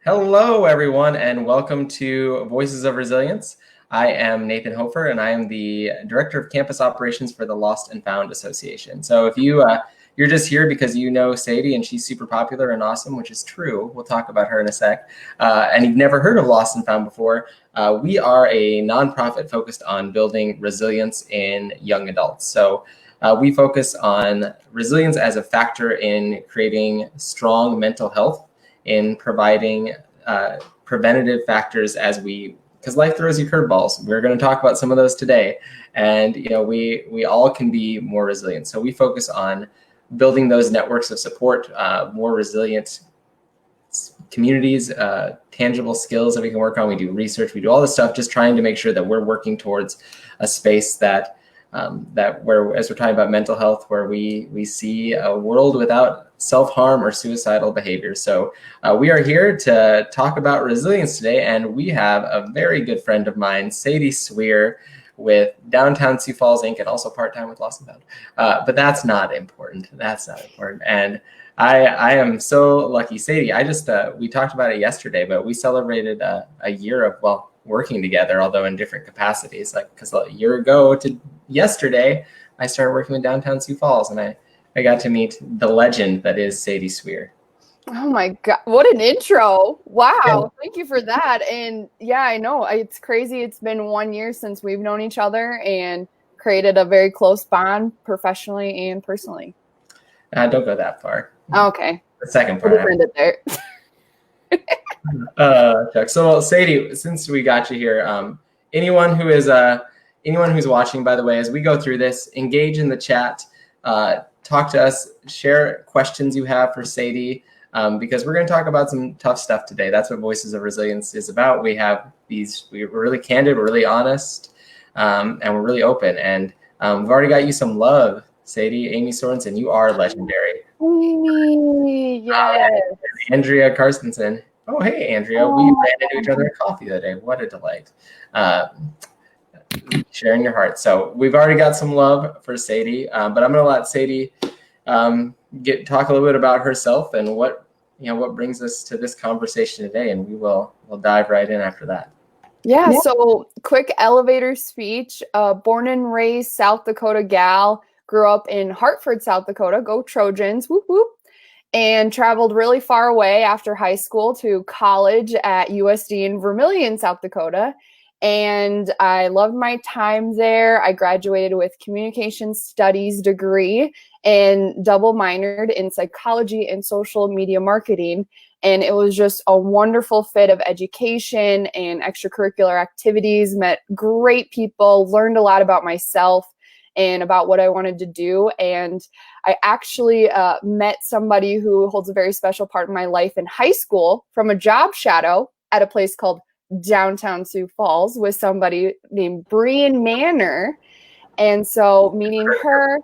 Hello, everyone, and welcome to Voices of Resilience. I am Nathan Hofer, and I am the Director of Campus Operations for the Lost&Found Association. So if you're just here because you know Sadie and she's super popular and awesome, which is true, we'll talk about her in a sec, and you've never heard of Lost&Found before, we are a nonprofit focused on building resilience in young adults. So we focus on resilience as a factor in creating strong mental health, in providing preventative factors because life throws you curveballs. We're going to talk about some of those today, and we all can be more resilient. So we focus on building those networks of support, more resilient communities, tangible skills that we can work on. We do research, we do all this stuff, just trying to make sure that we're working towards a space that where, as we're talking about mental health, where we see a world without self-harm or suicidal behavior. So we are here to talk about resilience today, and we have a very good friend of mine, Sadie Swier, with Downtown Sioux Falls Inc. and also part-time with Lost&Found. But that's not important. That's not important. And I am so lucky. Sadie, we talked about it yesterday, but we celebrated a year of, working together, although in different capacities. Because a year ago to yesterday, I started working with Downtown Sioux Falls, and I got to meet the legend that is Sadie Swier. Oh my God, what an intro. Wow, thank you for that. And yeah, I know, it's crazy. It's been 1 year since we've known each other and created a very close bond professionally and personally. Don't go that far. Okay. The second part. We'll end it there. So Sadie, since we got you here, anyone who's watching, by the way, as we go through this, engage in the chat, talk to us, share questions you have for Sadie, because we're going to talk about some tough stuff today. That's what Voices of Resilience is about. We're really candid, we're really honest, and we're really open. And we've already got you some love, Sadie. Amy Sorensen, you are legendary. Amy, yes. Andrea Carstensen. Oh, hey, Andrea. We ran into each other at coffee the other day. What a delight. Sharing your heart. So we've already got some love for Sadie, but I'm going to let Sadie talk a little bit about herself and what brings us to this conversation today, and we'll dive right in after that. Yeah, so quick elevator speech. Born and raised South Dakota gal, grew up in Hartford, South Dakota. Go Trojans, whoop whoop. And traveled really far away after high school to college at USD in Vermillion, South Dakota. And I loved my time there. I graduated with communication studies degree and double minored in psychology and social media marketing. And it was just a wonderful fit of education and extracurricular activities, met great people, learned a lot about myself and about what I wanted to do. And I actually met somebody who holds a very special part in my life in high school from a job shadow at a place called Downtown Sioux Falls with somebody named Brian Manor. And so meeting her,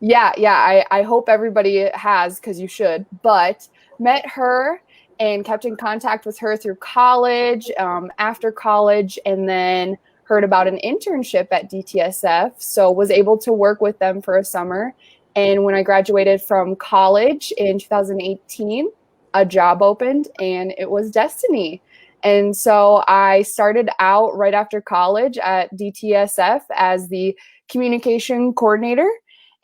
I hope everybody has, because you should, but met her and kept in contact with her through college, after college, and then heard about an internship at DTSF, so was able to work with them for a summer. And when I graduated from college in 2018, a job opened and it was destiny. And so I started out right after college at DTSF as the communication coordinator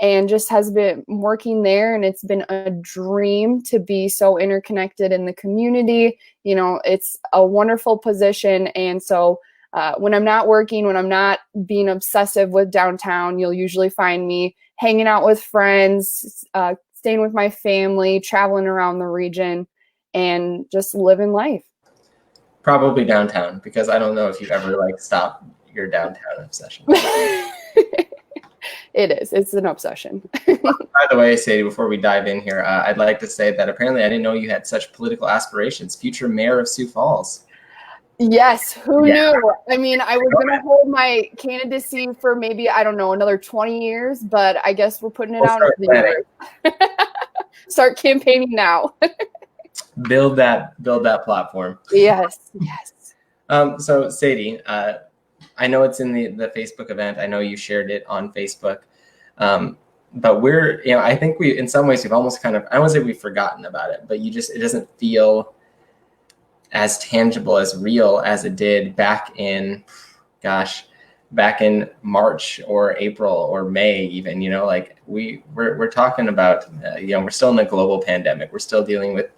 and just has been working there. And it's been a dream to be so interconnected in the community. It's a wonderful position. And so when I'm not working, when I'm not being obsessive with downtown, you'll usually find me hanging out with friends, staying with my family, traveling around the region, and just living life. Probably downtown, because I don't know if you've ever stopped your downtown obsession. It is. It's an obsession. By the way, Sadie, before we dive in here, I'd like to say that apparently I didn't know you had such political aspirations. Future mayor of Sioux Falls. Yes, who knew? I mean, I was going to hold my candidacy for maybe, I don't know, another 20 years, but I guess we're putting it out into the universe. Start campaigning now. Build that platform. Yes. So Sadie, I know it's in the Facebook event. I know you shared it on Facebook. But I think in some ways we've almost I don't want to say we've forgotten about it, but it doesn't feel as tangible, as real as it did back in, gosh, back in March or April or May even. Like we're talking about, we're still in a global pandemic. We're still dealing with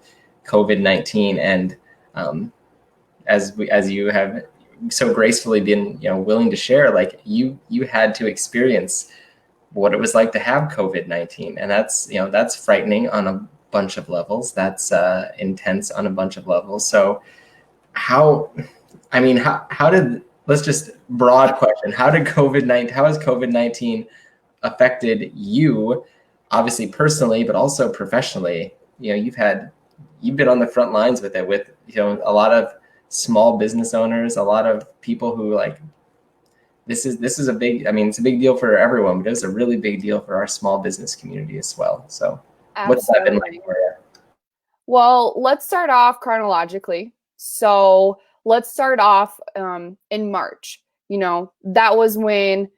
COVID-19, and as you have so gracefully been willing to share, like you had to experience what it was like to have COVID-19, and that's frightening on a bunch of levels. That's intense on a bunch of levels. So how did, let's just broad question, how has COVID-19 affected you, obviously personally, but also professionally? You've been on the front lines with it, with a lot of small business owners, a lot of people who, like, this is a big, it's a big deal for everyone, but it's a really big deal for our small business community as well. So what's that been like for you? Well, let's start off chronologically. So let's start off in March. That was when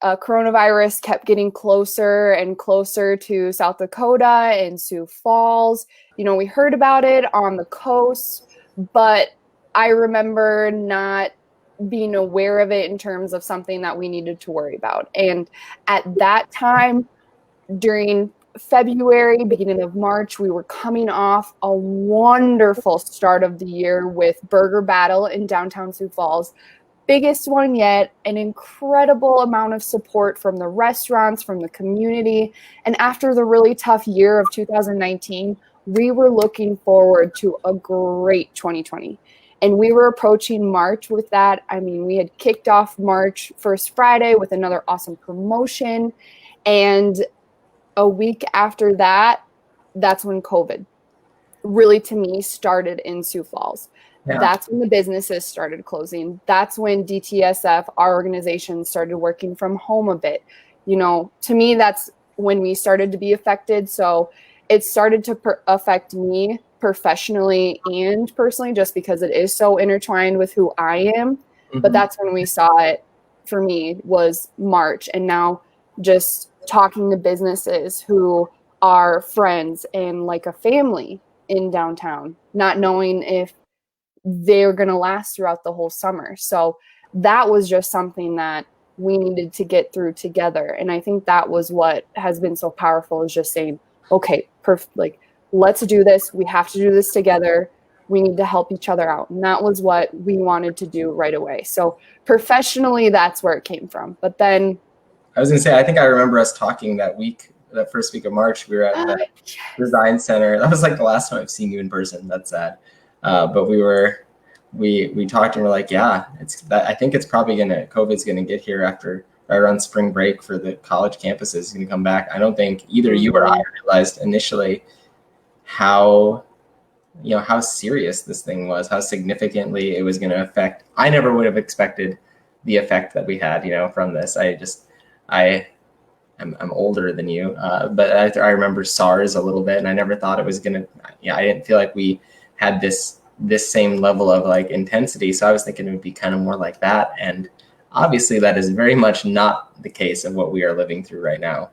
coronavirus kept getting closer and closer to South Dakota and Sioux Falls. We heard about it on the coast, but I remember not being aware of it in terms of something that we needed to worry about. And at that time, during February, beginning of March, we were coming off a wonderful start of the year with Burger Battle in downtown Sioux Falls. Biggest one yet, an incredible amount of support from the restaurants, from the community. And after the really tough year of 2019, we were looking forward to a great 2020. And we were approaching March with that. We had kicked off March first Friday with another awesome promotion. And a week after that, that's when COVID really, to me, started in Sioux Falls. Yeah. That's when the businesses started closing. That's when DTSF, our organization, started working from home a bit. To me, that's when we started to be affected. So it started to affect me professionally and personally, just because it is so intertwined with who I am. Mm-hmm. But that's when we saw it, for me, was March. And now just talking to businesses who are friends and like a family in downtown, not knowing if they're going to last throughout the whole summer. So that was just something that we needed to get through together. And I think that was what has been so powerful, is just saying, okay, let's do this. We have to do this together. We need to help each other out. And that was what we wanted to do right away. So professionally, that's where it came from. But then I was going to say, I think I remember us talking that first week of March. We were at the Design Center. That was like the last time I've seen you in person. That's sad. But we talked and we're like, yeah, I think it's probably COVID's going to get here after right around spring break for the college campuses. It's going to come back. I don't think either you or I realized initially how serious this thing was, how significantly it was going to affect. I never would have expected the effect that we had, from this. I'm older than you, but I remember SARS a little bit, and I never thought it was gonna. I didn't feel like we had this same level of like intensity. So I was thinking it would be kind of more like that, and obviously that is very much not the case of what we are living through right now.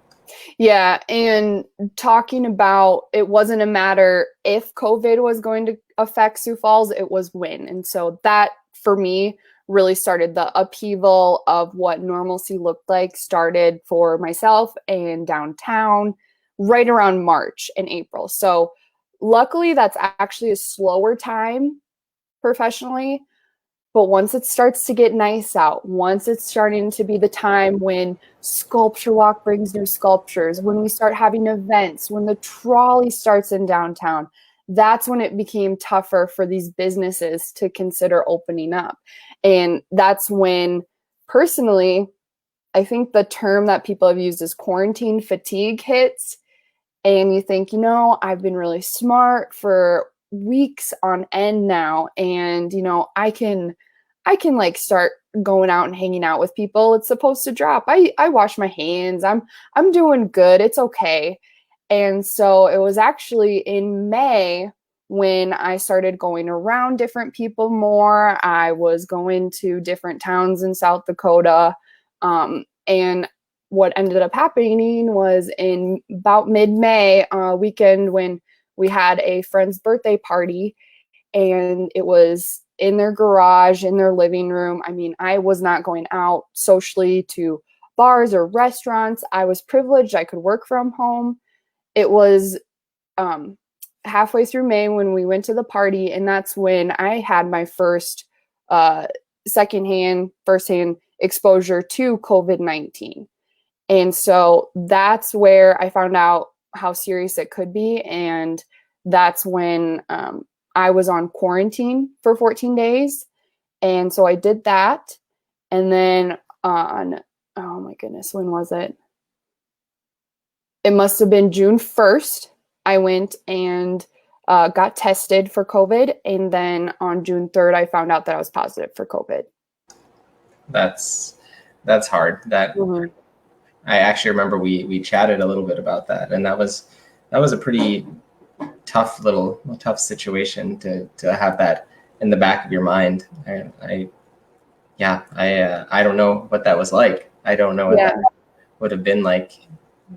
Yeah, and talking about, it wasn't a matter if COVID was going to affect Sioux Falls, it was when. And so that, for me, really started the upheaval of what normalcy looked like, started for myself and downtown right around March and April. So luckily, that's actually a slower time professionally. But once it starts to get nice out, once it's starting to be the time when Sculpture Walk brings new sculptures, when we start having events, when the trolley starts in downtown, that's when it became tougher for these businesses to consider opening up. And that's when, personally, I think the term that people have used is quarantine fatigue hits. And you think, I've been really smart for weeks on end now, and I can like start going out and hanging out with people. It's supposed to drop. I wash my hands. I'm doing good. It's okay. And so it was actually in May when I started going around different people more. I was going to different towns in South Dakota. And what ended up happening was in about mid-May weekend, when we had a friend's birthday party, and it was in their garage, in their living room. I mean, I was not going out socially to bars or restaurants. I was privileged. I could work from home. It was halfway through May when we went to the party, and that's when I had my first firsthand exposure to COVID-19. And so that's where I found out how serious it could be. And that's when I was on quarantine for 14 days. And so I did that. And then on, oh my goodness, when was it? It must have been June 1st. I went and got tested for COVID. And then on June 3rd, I found out that I was positive for COVID. That's hard. I actually remember we chatted a little bit about that, and that was a pretty tough situation to have that in the back of your mind. I don't know what that was like. I don't know what that would have been like.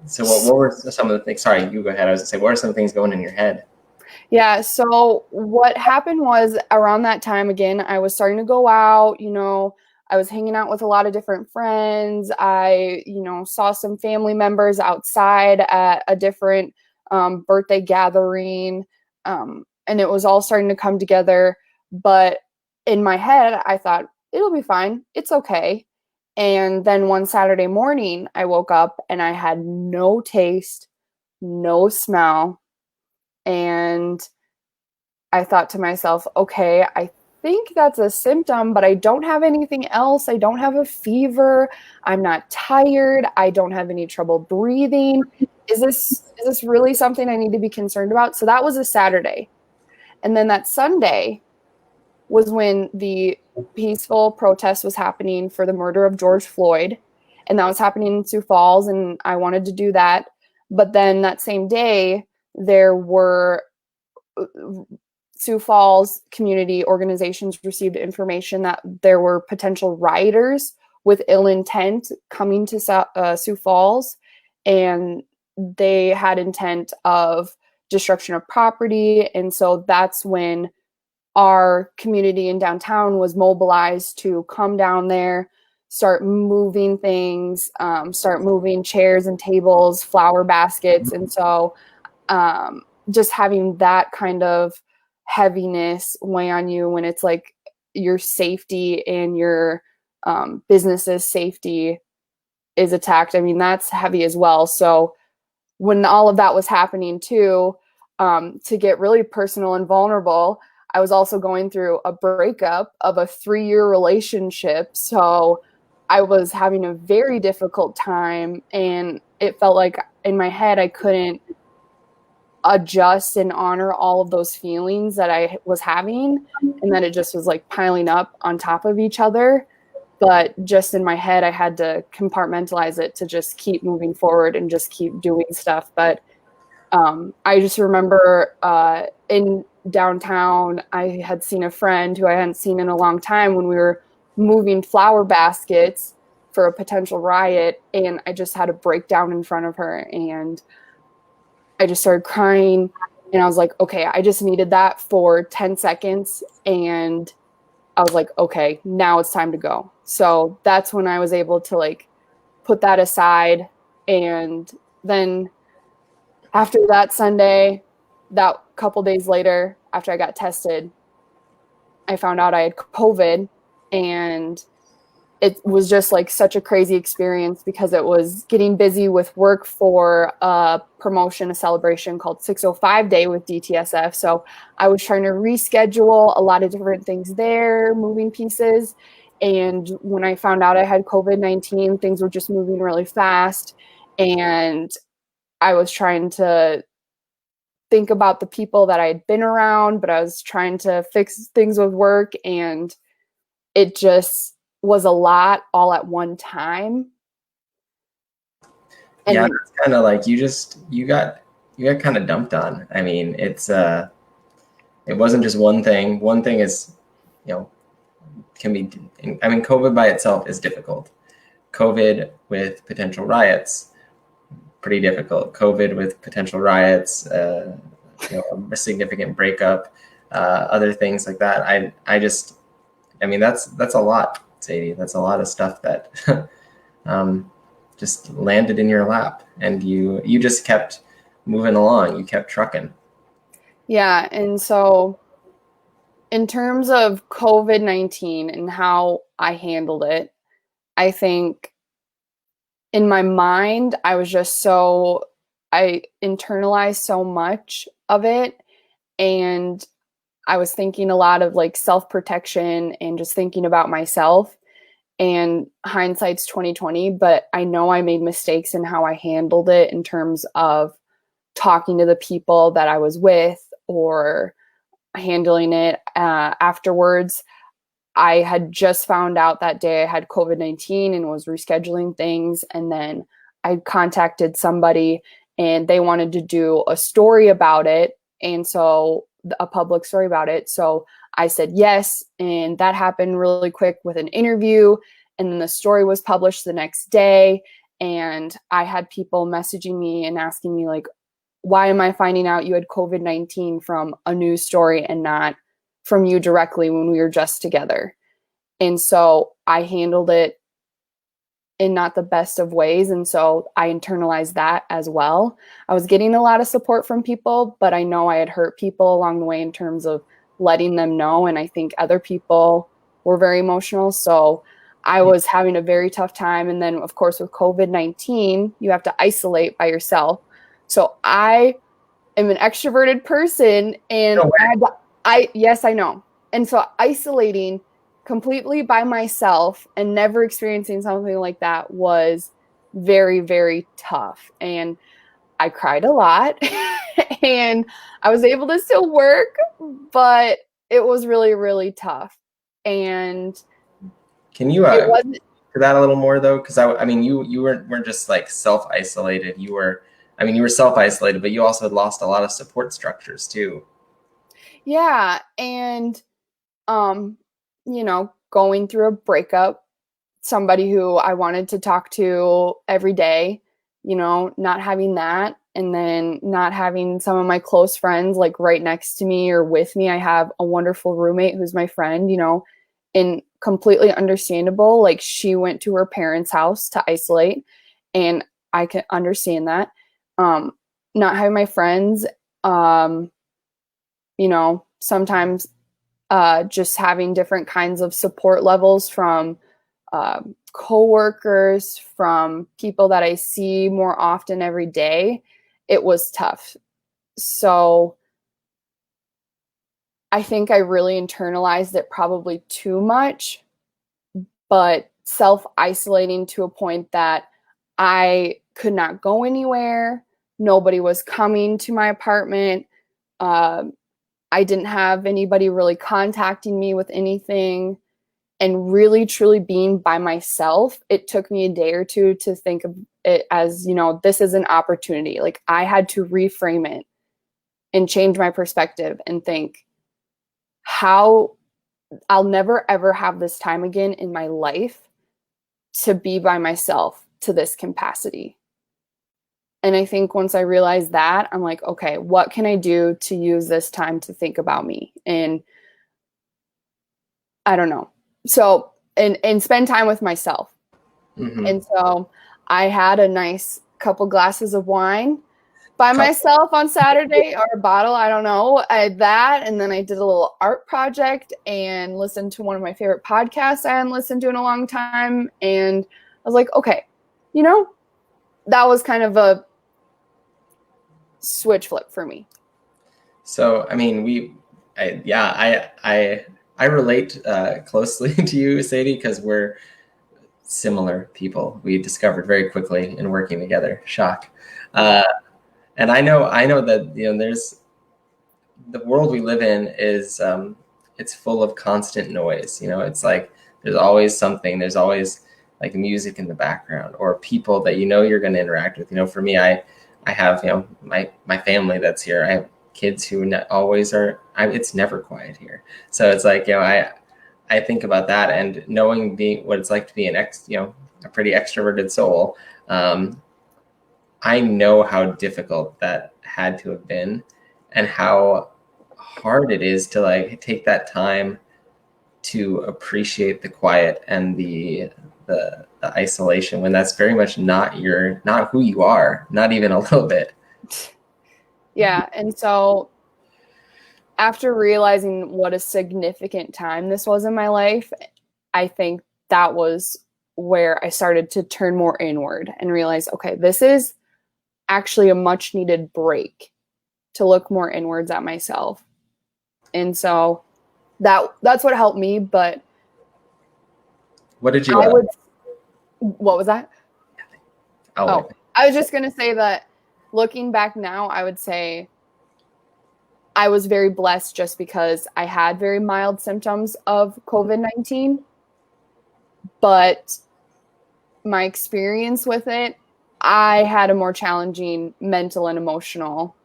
So what were some of the things? Sorry, you go ahead. I was gonna say, what are some things going in your head? Yeah, so what happened was around that time, again, I was starting to go out, I was hanging out with a lot of different friends. I, saw some family members outside at a different birthday gathering. And it was all starting to come together. But in my head, I thought, it'll be fine. It's okay. And then one Saturday morning, I woke up and I had no taste, no smell. And I thought to myself, okay, I think that's a symptom, but I don't have anything else. I don't have a fever. I'm not tired. I don't have any trouble breathing. Is this really something I need to be concerned about? So that was a Saturday. And then that Sunday was when the peaceful protest was happening for the murder of George Floyd. And that was happening in Sioux Falls, and I wanted to do that. But then that same day, there were Sioux Falls community organizations received information that there were potential rioters with ill intent coming to Sioux Falls, and they had intent of destruction of property. And so that's when our community in downtown was mobilized to come down there, start moving things, start moving chairs and tables, flower baskets. And so just having that kind of heaviness weigh on you when it's like your safety and your business's safety is attacked. I mean, that's heavy as well. So when all of that was happening too, to get really personal and vulnerable, I was also going through a breakup of a 3-year relationship. So I was having a very difficult time, and it felt like in my head I couldn't adjust and honor all of those feelings that I was having, and that it just was like piling up on top of each other. But just in my head, I had to compartmentalize it to just keep moving forward and just keep doing stuff. But I just remember in downtown, I had seen a friend who I hadn't seen in a long time when we were moving flower baskets for a potential riot, and I just had a breakdown in front of her, and I just started crying, and I was like, okay, I just needed that for 10 seconds, and I was like, okay, now it's time to go. So that's when I was able to like put that aside. And then after that Sunday, that couple days later, after I got tested, I found out I had COVID, and it was just like such a crazy experience because it was getting busy with work for a promotion, a celebration called 605 Day with DTSF. So I was trying to reschedule a lot of different things there, moving pieces. And when I found out I had COVID-19, things were just moving really fast. And I was trying to think about the people that I had been around, but I was trying to fix things with work, and it just was a lot all at one time. And yeah, it's kind of like you got kind of dumped on. I mean, it wasn't just one thing. One thing is, can be, I mean, COVID by itself is difficult. COVID with potential riots, pretty difficult. COVID with potential riots, a significant breakup, other things like that. I mean, that's a lot, Sadie. That's a lot of stuff that just landed in your lap, and you just kept moving along. You kept trucking. Yeah, and so in terms of COVID-19 and how I handled it, I think in my mind, I internalized so much of it, and I was thinking a lot of like self-protection and just thinking about myself, and hindsight's 2020, but I know I made mistakes in how I handled it in terms of talking to the people that I was with or handling it afterwards. I had just found out that day I had COVID-19 and was rescheduling things. And then I contacted somebody and they wanted to do a story about it. And so a public story about it. So I said yes. And that happened really quick with an interview. And then the story was published the next day. And I had people messaging me and asking me, like, why am I finding out you had COVID-19 from a news story and not from you directly when we were just together? And so I handled it in not the best of ways. And so I internalized that as well. I was getting a lot of support from people, but I know I had hurt people along the way in terms of letting them know. And I think other people were very emotional. So I was having a very tough time. And then, of course, with COVID-19, you have to isolate by yourself. So I am an extroverted person, and No yes, I know. And so isolating completely by myself and never experiencing something like that was very, very tough. And I cried a lot and I was able to still work, but it was really, really tough. And Can you it wasn't, to that a little more though? Because I mean, you weren't just like self-isolated. You were self-isolated, but you also had lost a lot of support structures too. yeah. And, going through a breakup, somebody who I wanted to talk to every day, not having that, and then not having some of my close friends like right next to me or with me. I have a wonderful roommate who's my friend, and completely understandable. Like, she went to her parents' house to isolate, and I can understand that. Not having my friends, sometimes just having different kinds of support levels from coworkers, from people that I see more often every day, it was tough. So I think I really internalized it probably too much, but self-isolating to a point that I could not go anywhere. Nobody was coming to my apartment. I didn't have anybody really contacting me with anything. And really, truly being by myself, it took me a day or two to think of it as, this is an opportunity. Like, I had to reframe it and change my perspective and think how I'll never, ever have this time again in my life to be by myself to this capacity. And I think once I realized that, I'm like, okay, what can I do to use this time to think about me? And I don't know. So, and spend time with myself. Mm-hmm. And so I had a nice couple glasses of wine by myself on Saturday, or a bottle, I don't know. I had that, and then I did a little art project and listened to one of my favorite podcasts I hadn't listened to in a long time. And I was like, okay, that was kind of a switch flip for me. So, I mean, I relate closely to you, Sadie, because we're similar people. We discovered very quickly in working together. Shock. And I know that there's the world we live in is it's full of constant noise. It's like there's always something. There's always like music in the background or people that you're going to interact with. For me, I have my family that's here. I have kids who always are. It's never quiet here. So it's like I think about that, and knowing what it's like to be a pretty extroverted soul. I know how difficult that had to have been, and how hard it is to like take that time to appreciate the quiet and the isolation when that's very much not who you are, not even a little bit. Yeah. And so after realizing what a significant time this was in my life, I think that was where I started to turn more inward and realize, okay, this is actually a much needed break to look more inwards at myself. And so that's what helped me. But What did you? What was that? Oh, I was just going to say that looking back now, I would say I was very blessed just because I had very mild symptoms of COVID-19. But my experience with it, I had a more challenging mental and emotional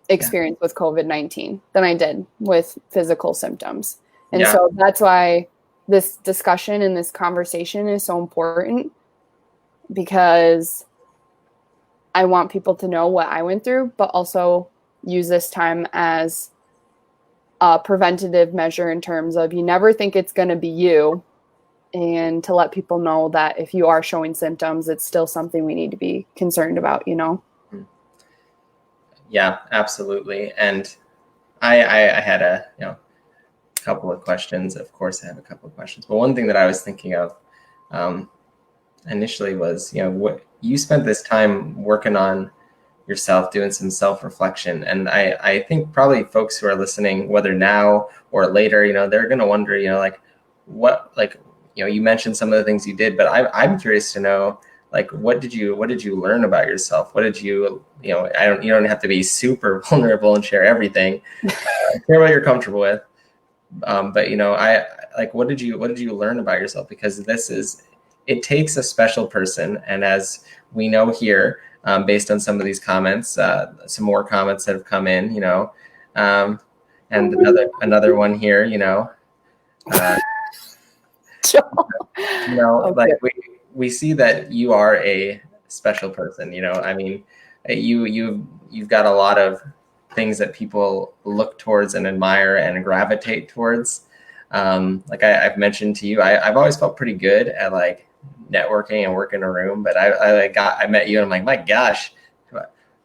experience with COVID-19 than I did with physical symptoms. And so that's why this discussion and this conversation is so important, because I want people to know what I went through, but also use this time as a preventative measure in terms of you never think it's going to be you, and to let people know that if you are showing symptoms, it's still something we need to be concerned about, you know? Yeah, absolutely. And I had a couple of questions. Of course, I have a couple of questions. But one thing that I was thinking of initially was, what you spent this time working on yourself, doing some self-reflection. And I think probably folks who are listening, whether now or later, they're going to wonder, you mentioned some of the things you did, but I'm curious to know, like, what did you learn about yourself? What did you you don't have to be super vulnerable and share everything. Share what you're comfortable with. But what did you learn about yourself? Because it takes a special person. And as we know here, based on some of these comments, some more comments that have come in, and another one here, Okay. we see that you are a special person. I mean, you've got a lot of things that people look towards and admire and gravitate towards. Like I've mentioned to you, I've always felt pretty good at like networking and working a room, but I met you and I'm like, my gosh,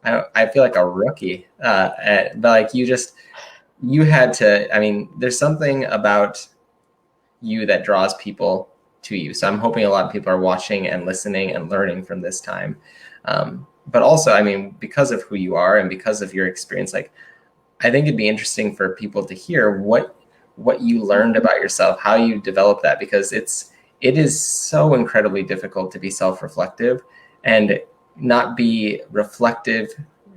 I feel like a rookie. But like you had to. I mean, there's something about you that draws people to you. So I'm hoping a lot of people are watching and listening and learning from this time. But also, I mean, because of who you are and because of your experience, like, I think it'd be interesting for people to hear what you learned about yourself, how you developed that, because it is so incredibly difficult to be self-reflective and not be reflective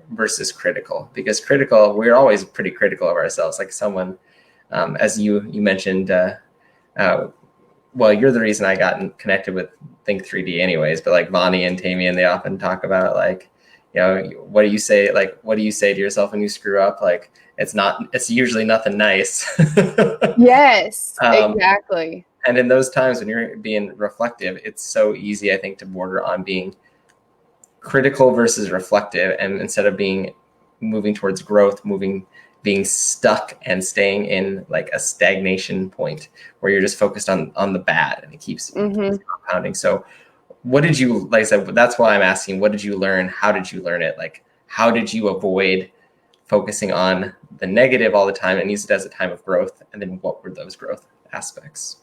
versus critical, because we're always pretty critical of ourselves. Like someone, as you mentioned, well, you're the reason I got connected with Think 3D anyways, but like Bonnie and Tamian, they often talk about like, what do you say? Like, what do you say to yourself when you screw up? Like, it's usually nothing nice. Yes, exactly. And in those times when you're being reflective, it's so easy, I think, to border on being critical versus reflective. And instead of moving towards growth, being stuck and staying in like a stagnation point where you're just focused on the bad, and it keeps compounding. So what did you, like I said, that's why I'm asking, what did you learn? How did you learn it? Like, how did you avoid focusing on the negative all the time and use it as a time of growth? And then what were those growth aspects?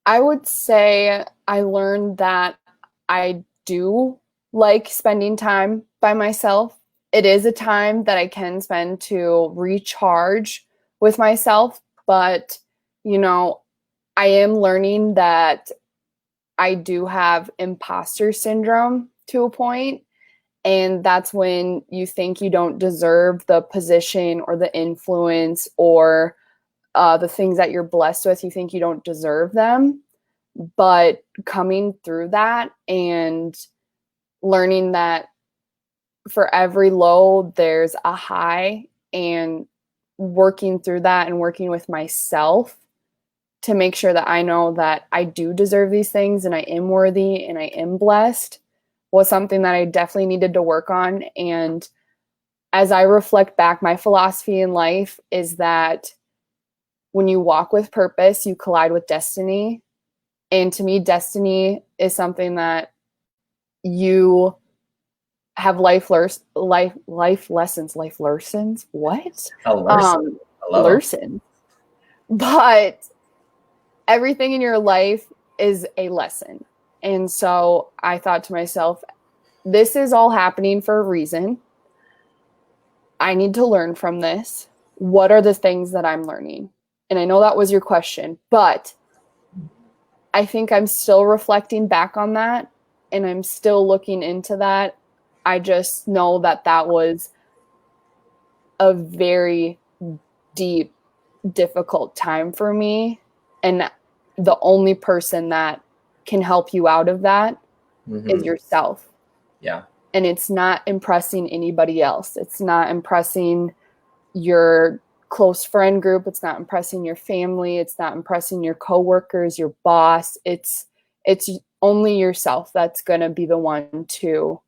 I would say I learned that I do like spending time by myself. It is a time that I can spend to recharge with myself, but I am learning that I do have imposter syndrome to a point, and that's when you think you don't deserve the position or the influence or the things that you're blessed with. You think you don't deserve them. But coming through that and learning that for every low, there's a high, and working through that and working with myself to make sure that I know that I do deserve these things and I am worthy and I am blessed was something that I definitely needed to work on. And as I reflect back, my philosophy in life is that when you walk with purpose, you collide with destiny. And to me, destiny is something that you have life lessons. What? A Larson. Hello. Lessons. But everything in your life is a lesson. And so I thought to myself, this is all happening for a reason. I need to learn from this. What are the things that I'm learning? And I know that was your question, but I think I'm still reflecting back on that, and I'm still looking into that. I just know that that was a very deep, difficult time for me. And the only person that can help you out of that is yourself. Yeah. And it's not impressing anybody else. It's not impressing your close friend group. It's not impressing your family. It's not impressing your coworkers, your boss. It's only yourself that's going to be the one to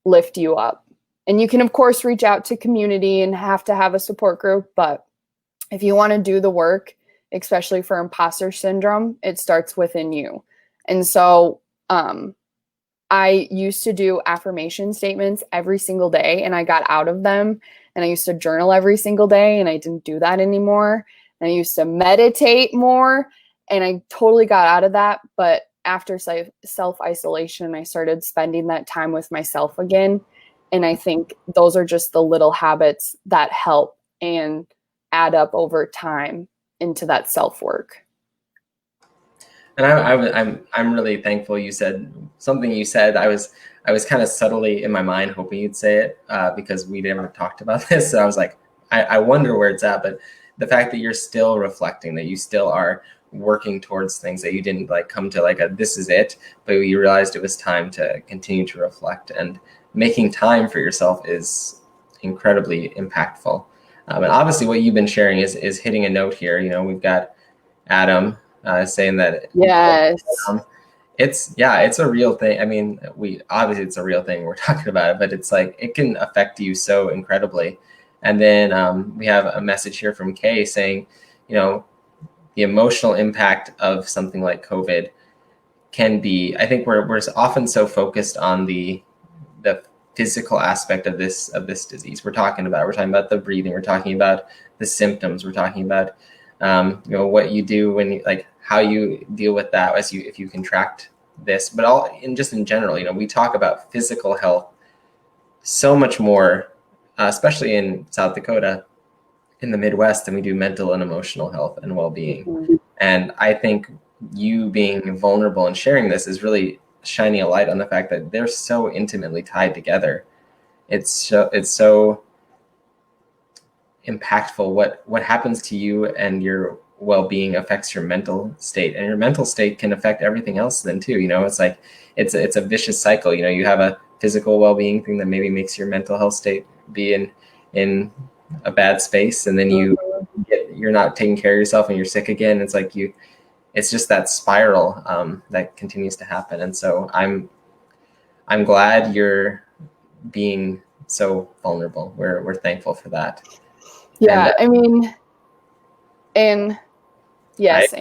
lift you up. And you can, of course, reach out to community and have to have a support group. But if you want to do the work, especially for imposter syndrome, it starts within you. And so I used to do affirmation statements every single day, and I got out of them. And I used to journal every single day, and I didn't do that anymore. And I used to meditate more, and I totally got out of that. But after self-isolation, I started spending that time with myself again. And I think those are just the little habits that help and add up over time into that self-work. And I'm really thankful you said something. You said I was kind of subtly in my mind hoping you'd say it because we never talked about this. So I was like, I wonder where it's at. But the fact that you're still reflecting, that you still are working towards things, that you didn't like come to like a this is it, but you realized it was time to continue to reflect, and making time for yourself is incredibly impactful. And obviously, what you've been sharing is hitting a note here. You know, we've got Adam saying that yes, it's a real thing. I mean, it's a real thing. We're talking about it, but it's like it can affect you so incredibly. And then we have a message here from Kay saying, you know, the emotional impact of something like COVID can be. I think we're often so focused on the physical aspect of this disease. We're talking about the breathing. We're talking about the symptoms. We're talking about you know, what you do when you, like how you deal with that if you contract this, but in general, you know, we talk about physical health so much more, especially in South Dakota, in the Midwest, than we do mental and emotional health and well-being. Mm-hmm. And I think you being vulnerable and sharing this is really shining a light on the fact that they're so intimately tied together. It's so impactful. What happens to you and your well-being affects your mental state, and your mental state can affect everything else then too. You know, it's like it's a vicious cycle. You know, you have a physical well-being thing that maybe makes your mental health state be in a bad space, and then you're not taking care of yourself and you're sick again. It's like it's just that spiral that continues to happen. And so I'm glad you're being so vulnerable. We're thankful for that. Yeah, and, I mean, and yes,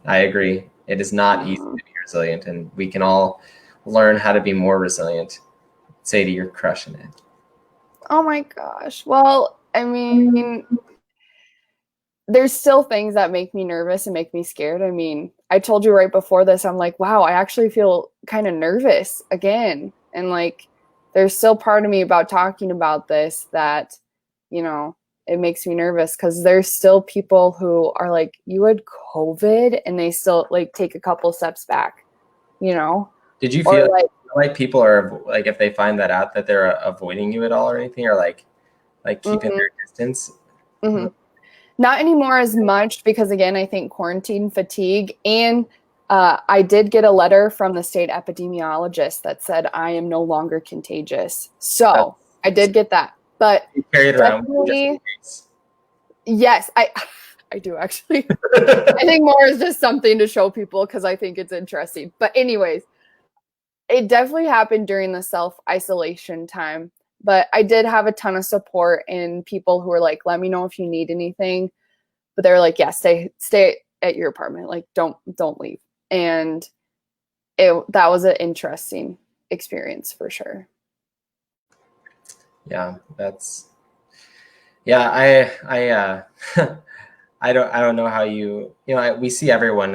I agree. It is not easy to be resilient, and we can all learn how to be more resilient. Sadie, you're crushing it. Oh my gosh. Well, I mean, there's still things that make me nervous and make me scared. I mean, I told you right before this, I'm like, wow, I actually feel kind of nervous again. And like, there's still part of me about talking about this that, you know, it makes me nervous because there's still people who are like, you had COVID, and they still like take a couple steps back, you know? Did you feel like people are like, if they find that out, that they're avoiding you at all or anything, or like keeping their distance? Mm-hmm. Not anymore as much because, again, I think quarantine fatigue. And I did get a letter from the state epidemiologist that said I am no longer contagious. So I did get that. But you carry it around just in case. Yes, I do actually. I think more is just something to show people because I think it's interesting. But anyways, it definitely happened during the self-isolation time. But I did have a ton of support and people who were like, let me know if you need anything. But they were like, yeah, stay at your apartment. Like, don't leave. And that was an interesting experience for sure. Yeah, I I don't know how we see everyone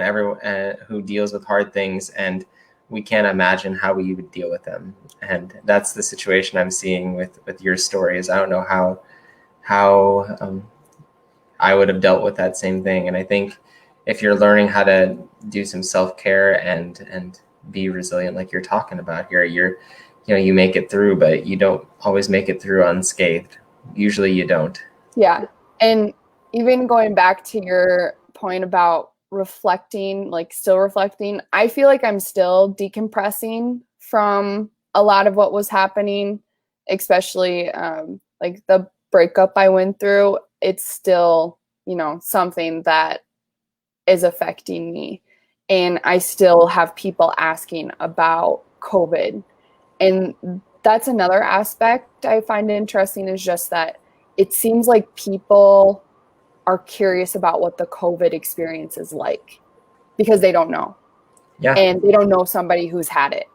who deals with hard things, and we can't imagine how we would deal with them. And that's the situation I'm seeing with your stories. I don't know how I would have dealt with that same thing. And I think if you're learning how to do some self-care and be resilient, like you're talking about here, you make it through, but you don't always make it through unscathed. Usually you don't. Yeah. And even going back to your point about reflecting, like still reflecting, I feel like I'm still decompressing from a lot of what was happening, especially like the breakup I went through. It's still, something that is affecting me. And I still have people asking about COVID. And that's another aspect I find interesting, is just that it seems like people are curious about what the COVID experience is like because they don't know. Yeah. And they don't know somebody who's had it.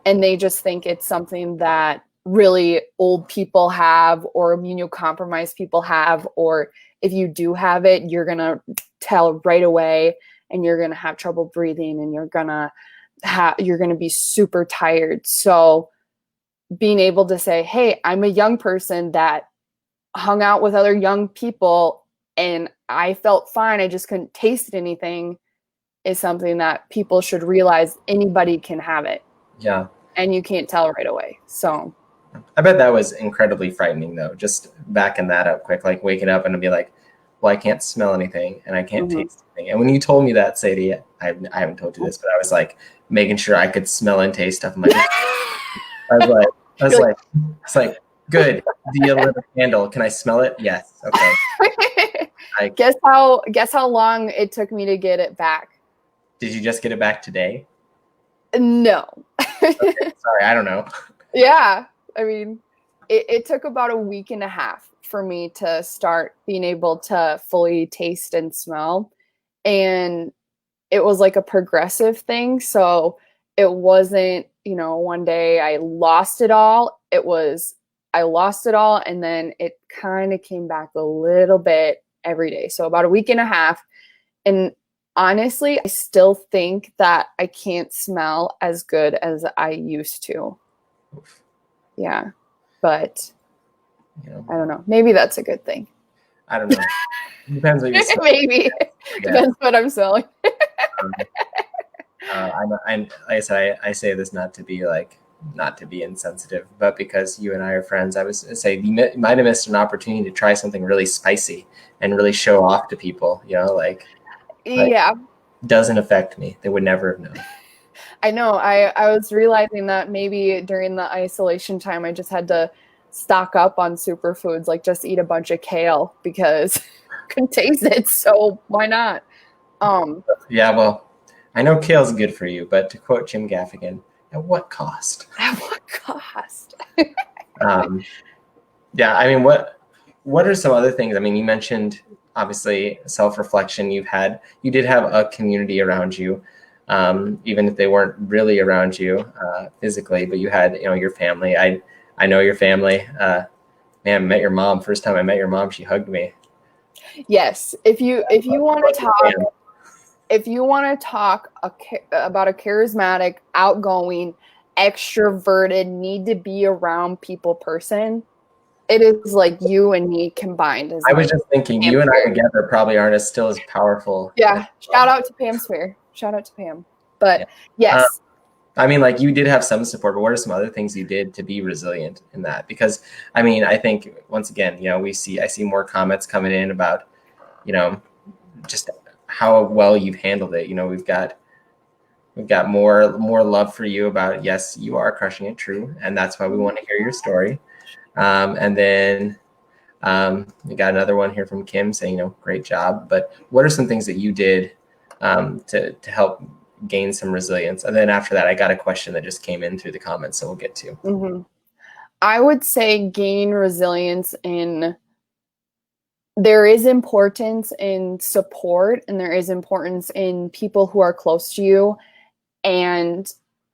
And they just think it's something that really old people have, or immunocompromised people have, or if you do have it, you're going to tell right away, and you're going to have trouble breathing, and you're going to be super tired. So being able to say, hey, I'm a young person that hung out with other young people and I felt fine, I just couldn't taste anything, is something that people should realize anybody can have it. Yeah. And you can't tell right away. So I bet that was incredibly frightening, though, just backing that up quick, like waking up and be like, well, I can't smell anything and I can't taste anything. And when you told me that, Sadie, I haven't told you this, but I was like making sure I could smell and taste stuff. I was like, good. Do you lit a candle? Can I smell it? Yes. Okay. Guess how long it took me to get it back? Did you just get it back today? No. Okay, sorry, I don't know. Yeah. I mean, it took about a week and a half for me to start being able to fully taste and smell. And it was like a progressive thing. So it wasn't, one day I lost it all. I lost it all, and then it kind of came back a little bit every day. So about a week and a half. And honestly, I still think that I can't smell as good as I used to. Yeah. But I don't know. Maybe that's a good thing. I don't know. Depends what you're selling. Maybe. Depends what I'm selling. Like I said, I say this not to be insensitive, but because you and I are friends, I was say you might have missed an opportunity to try something really spicy and really show off to people. Yeah, doesn't affect me. They would never have known. I know. I was realizing that maybe during the isolation time, I just had to stock up on superfoods, like just eat a bunch of kale because I couldn't taste it. So why not? Yeah, well, I know kale's good for you, but to quote Jim Gaffigan, at what cost? At what cost? Yeah, I mean, what are some other things? I mean, you mentioned obviously self-reflection. You did have a community around you, even if they weren't really around you physically, but you had your family. I know your family. Man, I met your mom. First time I met your mom, she hugged me. Yes, if you want to talk. If you want to talk about a charismatic, outgoing, extroverted, need to be around people person, it is like you and me combined. I was just thinking, you and I together probably aren't still as powerful. Yeah, shout out to Pam Swier. Shout out to Pam. But yes. I mean, like you did have some support, but what are some other things you did to be resilient in that? Because I mean, I think once again, I see more comments coming in about, just how well you've handled it. We've got more love for you about, yes, you are crushing it, true, and that's why we want to hear your story. And then we got another one here from Kim saying, great job. But what are some things that you did to help gain some resilience? And then after that, I got a question that just came in through the comments, so we'll get to. I would say gain resilience in there is importance in support and there is importance in people who are close to you. And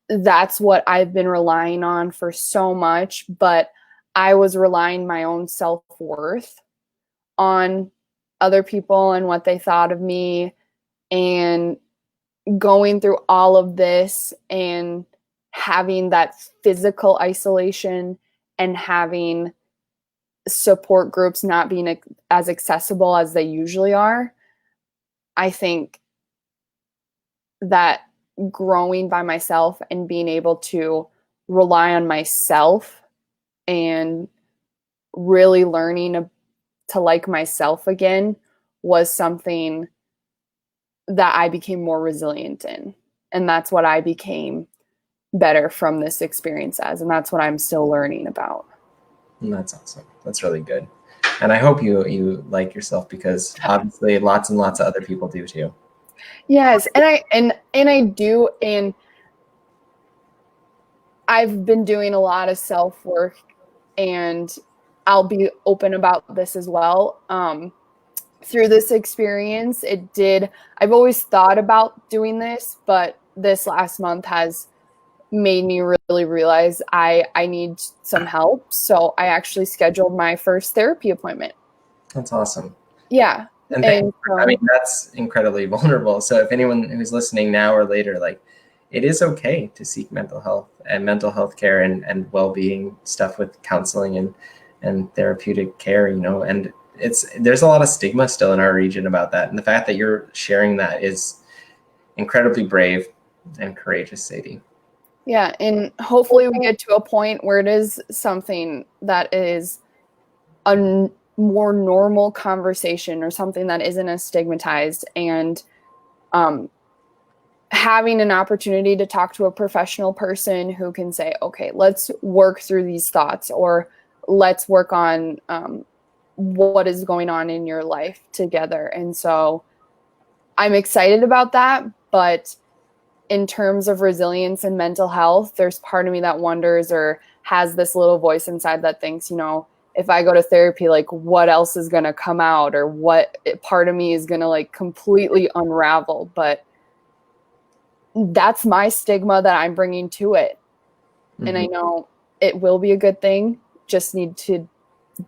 that's what I've been relying on for so much. But I was relying my own self-worth on other people and what they thought of me, and going through all of this and having that physical isolation and having support groups not being as accessible as they usually are. I think that growing by myself and being able to rely on myself and really learning to like myself again was something that I became more resilient in. And that's what I became better from this experience as. And that's what I'm still learning about. And that's awesome. That's really good. And I hope you like yourself, because obviously lots and lots of other people do too. Yes, and I do, and I've been doing a lot of self-work, and I'll be open about this as well. Through this experience, I've always thought about doing this, but this last month has made me really realize I need some help. So I actually scheduled my first therapy appointment. That's awesome. Yeah. And I mean, that's incredibly vulnerable. So if anyone who's listening now or later, like, it is okay to seek mental health and mental health care and well-being stuff with counseling and therapeutic care, and there's a lot of stigma still in our region about that. And the fact that you're sharing that is incredibly brave and courageous, Sadie. Yeah, and hopefully we get to a point where it is something that is a more normal conversation, or something that isn't as stigmatized, and having an opportunity to talk to a professional person who can say, okay, let's work through these thoughts, or let's work on what is going on in your life together. And so I'm excited about that. But in terms of resilience and mental health, there's part of me that wonders, or has this little voice inside that thinks, if I go to therapy, like, what else is going to come out, or what part of me is going to like completely unravel. But that's my stigma that I'm bringing to it. Mm-hmm. And I know it will be a good thing. Just need to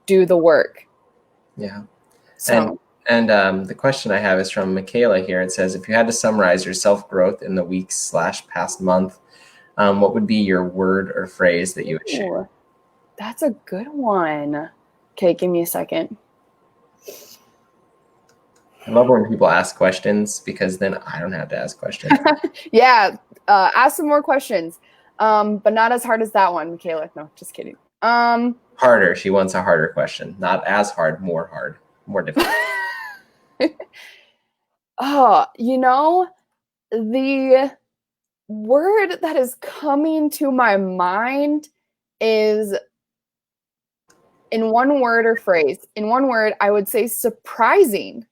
do the work. Yeah. So. And the question I have is from Michaela here. It says, if you had to summarize your self-growth in the weeks/past month, what would be your word or phrase that you would share? That's a good one. Okay, give me a second. I love when people ask questions, because then I don't have to ask questions. Yeah, ask some more questions, but not as hard as that one, Michaela. No, just kidding. Harder. She wants a harder question. Not as hard, more difficult. Oh, the word that is coming to my mind is, in one word or phrase, in one word, I would say surprising.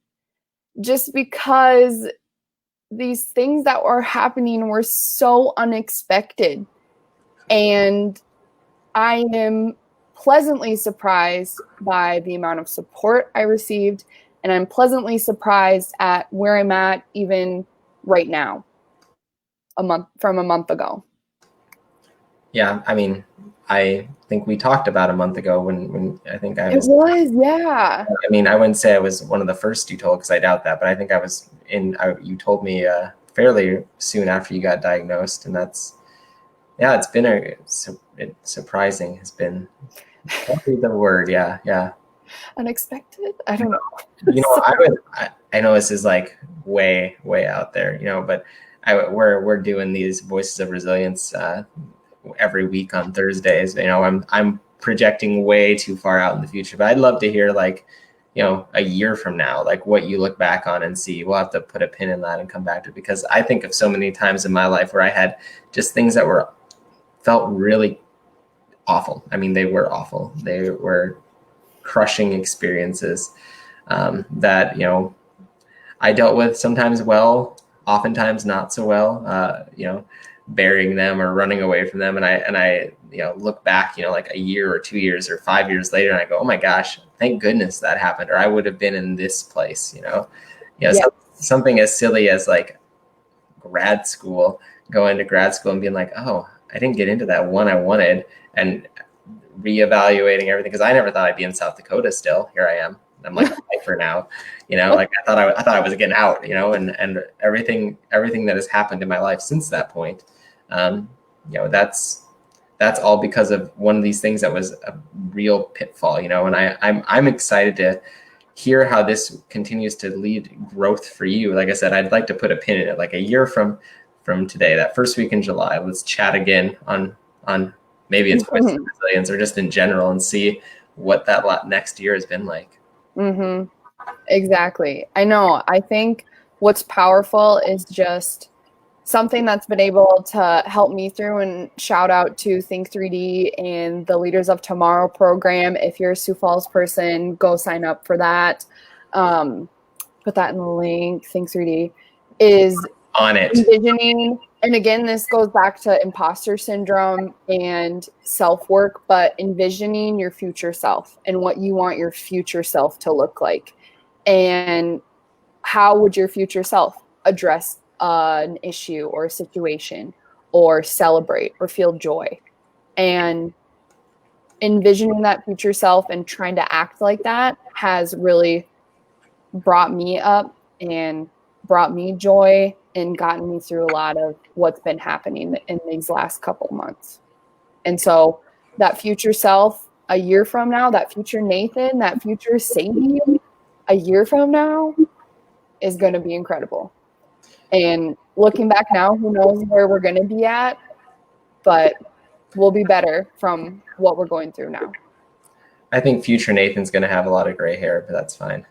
Just because these things that were happening were so unexpected. And I am pleasantly surprised by the amount of support I received. And I'm pleasantly surprised at where I'm at even right now, from a month ago. Yeah, I mean, I think we talked about a month ago when I think I was. It was, yeah. I mean, I wouldn't say I was one of the first you told, because I doubt that, but I think I was you told me fairly soon after you got diagnosed, and that's, yeah, it's been surprising has been probably the word. Yeah. Unexpected? I don't know. I know this is like way out there, but we're doing these Voices of Resilience every week on Thursdays. I'm projecting way too far out in the future, but I'd love to hear, like, a year from now, like, what you look back on and see. We'll have to put a pin in that and come back to it, because I think of so many times in my life where I had just things that felt really awful. I mean, they were awful. They were crushing experiences that, I dealt with sometimes well, oftentimes not so well, burying them or running away from them. And I look back, like a year or 2 years or 5 years later, and I go, oh my gosh, thank goodness that happened, or I would have been in this place. Something as silly as like going to grad school and being like, oh, I didn't get into that one I wanted, and reevaluating everything, because I never thought I'd be in South Dakota still. Here I am. I'm like a lifer now, like I thought I was getting out, and everything that has happened in my life since that point, that's all because of one of these things that was a real pitfall, and I'm excited to hear how this continues to lead growth for you. Like I said, I'd like to put a pin in it, like a year from today, that first week in July, let's chat again on maybe it's Voices of Resilience or just in general, and see what that next year has been like. Mm-hmm. Exactly. I know. I think what's powerful is just something that's been able to help me through, and shout out to Think 3D and the Leaders of Tomorrow program. If you're a Sioux Falls person, go sign up for that. Put that in the link. Think 3D is on it. Envisioning, and again, this goes back to imposter syndrome and self-work, but envisioning your future self and what you want your future self to look like. And how would your future self address an issue or a situation, or celebrate or feel joy? And envisioning that future self and trying to act like that has really brought me up and brought me joy and gotten me through a lot of what's been happening in these last couple months. And so that future self a year from now, that future Nathan, that future Sadie a year from now is going to be incredible. And looking back now, who knows where we're going to be at, but we'll be better from what we're going through now. I think future Nathan's going to have a lot of gray hair, but that's fine.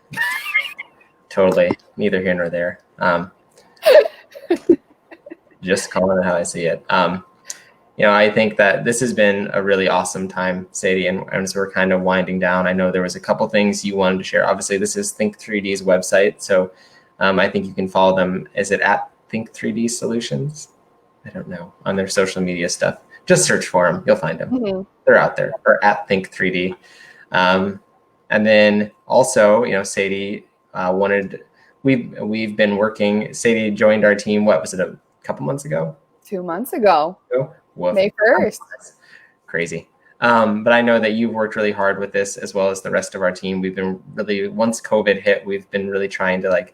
Totally. Neither here nor there. Just calling it how I see it. I think that this has been a really awesome time, Sadie, and as we're kind of winding down, I know there was a couple things you wanted to share. Obviously, this is Think 3D's website, so I think you can follow them. Is it at Think 3D Solutions? I don't know, on their social media stuff. Just search for them. You'll find them. Mm-hmm. They're out there, or at Think 3D. And then also, Sadie we've been working. Sadie joined our team. What was it, a couple months ago? 2 months ago. Woof. May 1st. Crazy. But I know that you've worked really hard with this, as well as the rest of our team. We've been really, once COVID hit, we've been really trying to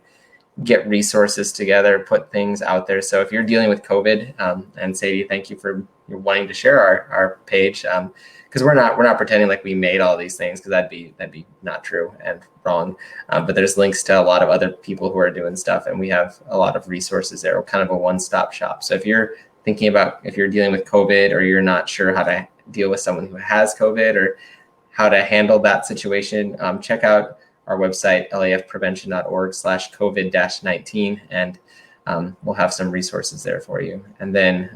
get resources together, put things out there. So if you're dealing with COVID, and Sadie, thank you for wanting to share our page, because we're not pretending like we made all these things, because that'd be not true and wrong. But there's links to a lot of other people who are doing stuff, and we have a lot of resources there. We're kind of a one-stop shop. So if you're thinking about, if you're dealing with COVID, or you're not sure how to deal with someone who has COVID, or how to handle that situation, check out our website, lafprevention.org/COVID-19, and we'll have some resources there for you. And then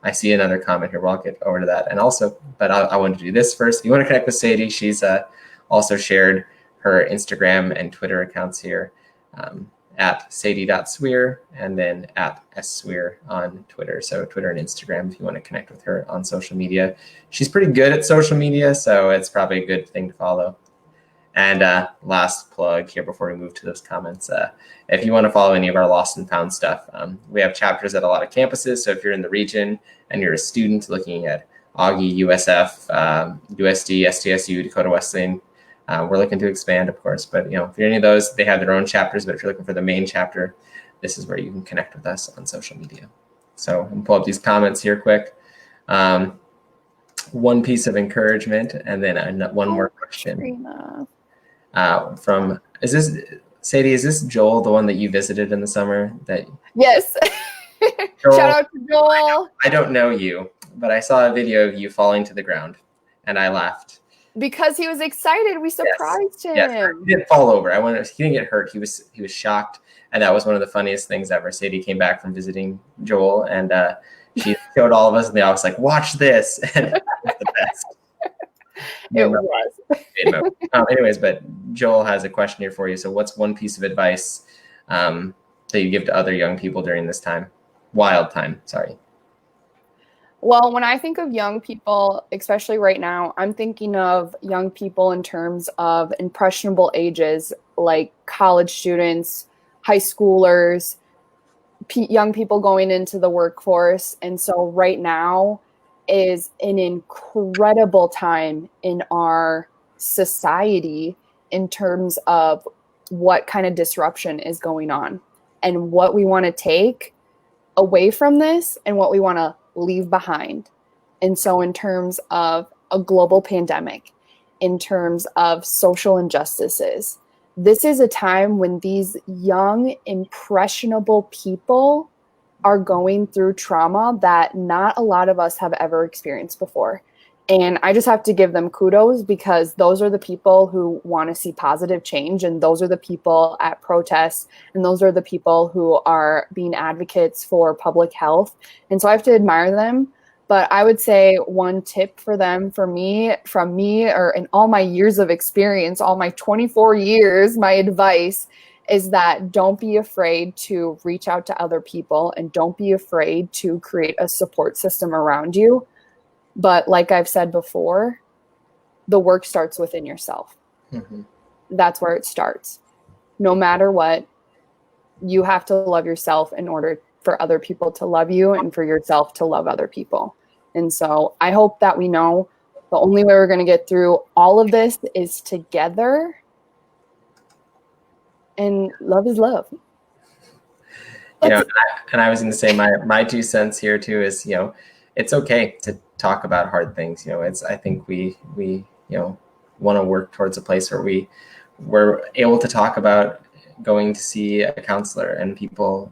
I see another comment here. Well, I'll get over to that. And also, but I wanted to do this first. If you want to connect with Sadie, she's also shared her Instagram and Twitter accounts here, at sadie.swier, and then at @swier on Twitter. So Twitter and Instagram, if you want to connect with her on social media. She's pretty good at social media, so it's probably a good thing to follow. And last plug here before we move to those comments, if you want to follow any of our Lost and Found stuff, we have chapters at a lot of campuses. So if you're in the region and you're a student looking at Augie, USF, USD, SDSU, Dakota Wesleyan, we're looking to expand, of course. But if you're any of those, they have their own chapters. But if you're looking for the main chapter, this is where you can connect with us on social media. So I'm pull up these comments here quick. One piece of encouragement, and then one more question. From Sadie, is this Joel, the one that you visited in the summer? Yes. Joel, shout out to Joel. I don't know you, but I saw a video of you falling to the ground, and I laughed. Because he was excited. We surprised him. Yes. He didn't fall over. He didn't get hurt. He was shocked, and that was one of the funniest things ever. Sadie came back from visiting Joel, and she showed all of us in the office, like, watch this, and it was the best. It was. Anyways, but Joel has a question here for you. So what's one piece of advice that you give to other young people during this time? Wild time, sorry. Well, when I think of young people, especially right now, I'm thinking of young people in terms of impressionable ages, like college students, high schoolers, young people going into the workforce. And so right now is an incredible time in our society in terms of what kind of disruption is going on and what we want to take away from this and what we want to leave behind. And so, in terms of a global pandemic, in terms of social injustices, this is a time when these young, impressionable people are going through trauma that not a lot of us have ever experienced before. And I just have to give them kudos because those are the people who want to see positive change. And those are the people at protests. And those are the people who are being advocates for public health. And so I have to admire them. But I would say one tip for them, from me, or in all my years of experience, all my 24 years, my advice is that don't be afraid to reach out to other people and don't be afraid to create a support system around you. But like I've said before, the work starts within yourself. Mm-hmm. That's where it starts. No matter what, you have to love yourself in order for other people to love you and for yourself to love other people. And so I hope that we know the only way we're going to get through all of this is together. And love is love. You know, and I was going to say my 2 cents here too is, you know, it's okay to talk about hard things. You know, I think we you know want to work towards a place where we're able to talk about going to see a counselor and people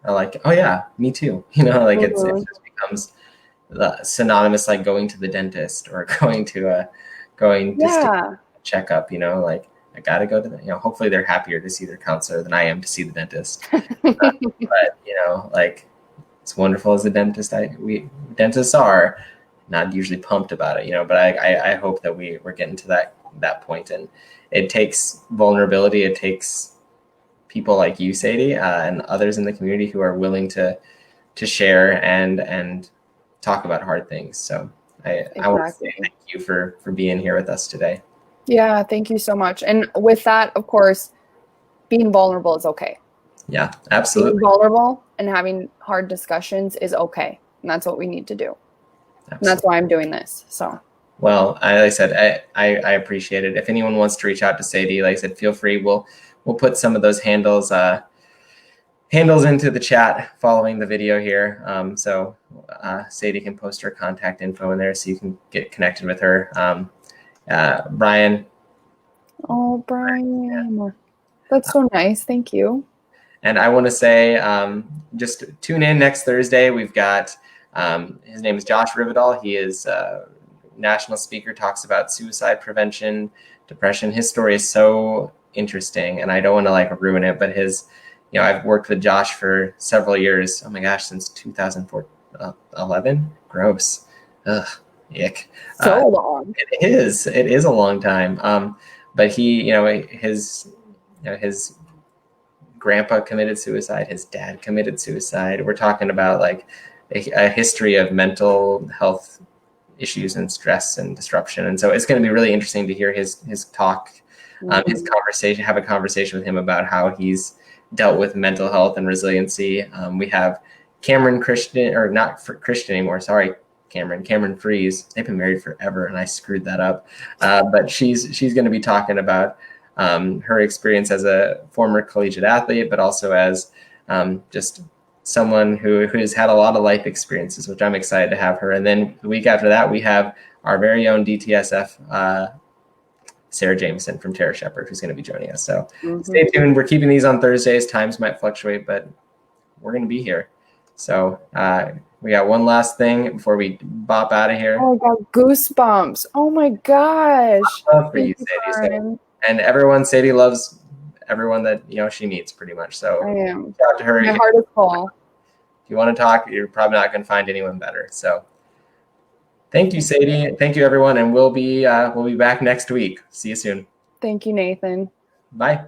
are like, oh yeah, me too. You know, like it just becomes synonymous, like going to the dentist or going to a checkup. You know, like I got to go to you know, hopefully they're happier to see their counselor than I am to see the dentist. But you know, like as wonderful as the dentists are, not usually pumped about it, you know, but I hope that we're getting to that point. And it takes vulnerability. It takes people like you, Sadie, and others in the community who are willing to share and talk about hard things. So I want to say thank you for being here with us today. Yeah, thank you so much. And with that, of course, being vulnerable is okay. Yeah, absolutely. Being vulnerable and having hard discussions is okay. And that's what we need to do. Absolutely. And that's why I'm doing this. So, well, like I said, I appreciate it. If anyone wants to reach out to Sadie, like I said, feel free. We'll put some of those handles into the chat following the video here. So Sadie can post her contact info in there so you can get connected with her. Brian. Oh, Brian. Yeah. That's so nice. Thank you. And I want to say, just tune in next Thursday. We've got, his name is Josh Rivedal. He is a national speaker, talks about suicide prevention, depression. His story is so interesting, and I don't want to like ruin it, but his, you know, I've worked with Josh for several years. Oh my gosh, since 2011. Gross. Ugh, yuck. So long. It is a long time. But he, you know, his grandpa committed suicide. His dad committed suicide. We're talking about like a history of mental health issues and stress and disruption. And so it's going to be really interesting to hear his talk, his conversation, have a conversation with him about how he's dealt with mental health and resiliency. We have Cameron Christian, or not Christian anymore. Sorry, Cameron Freeze. They've been married forever, and I screwed that up. But she's going to be talking about her experience as a former collegiate athlete, but also as just someone who has had a lot of life experiences, which I'm excited to have her. And then the week after that, we have our very own DTSF, Sarah Jameson from Tara Shepherd, who's going to be joining us. So stay tuned. We're keeping these on Thursdays. Times might fluctuate, but we're going to be here. So we got one last thing before we bop out of here. Oh, I got goosebumps. Oh my gosh. I love for you, Sadie. So, and everyone, Sadie loves everyone that, you know, she meets pretty much. So I am. Talk to her. My heart is full. If you want to talk, you're probably not going to find anyone better. So thank you, Sadie. Thank you, everyone. And we'll be back next week. See you soon. Thank you, Nathan. Bye.